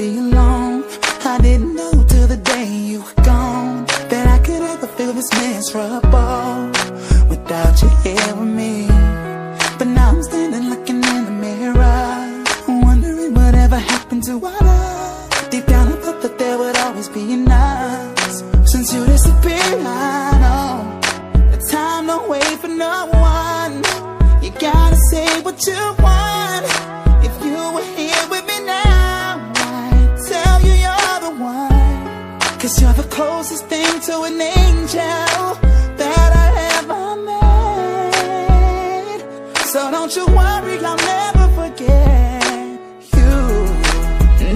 be alone. I didn't know till the day you were gone that I could ever feel this miserable without you here with me. But now I'm standing looking in the mirror, wondering whatever happened to our love. Deep down I thought that there would always be an us. Since you disappeared, I know that time don't wait for no one. You gotta say what you want. If you were here with me now, I'd tell you you're the one. 'Cause you're the closest thing to an angel that I ever met. So don't you worry, I'll never forget you.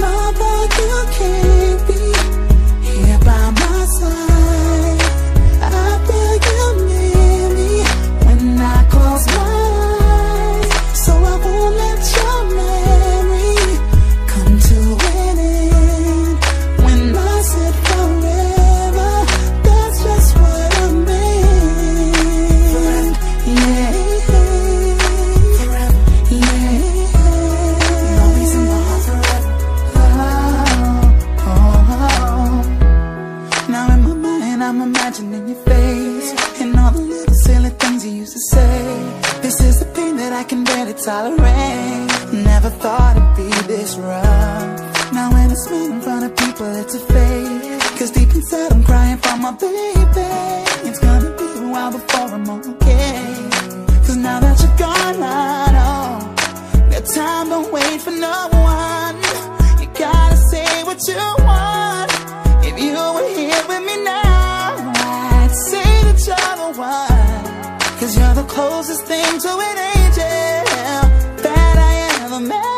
Know that you can't be here by my side. I feel you near me when I close my eyes. So I won't let your memory come to an end. When I said forever, that's just what I meant. Yeah, forever, yeah. No reason why forever. Now in my mind I'm imagining your face and all the little silly things you used to say. This is the pain that I can barely tolerate. Never thought it'd be this rough. Now when I smile in front of people it's a fake, 'cause deep inside I'm crying for my baby. It's gonna be a while before I'm okay. 'Cause now that you're gone I know that time don't wait for no one. You gotta say what you want. If you were here with me now, I'd say that you're the one. 'Cause you're the closest thing to an angel that I ever met.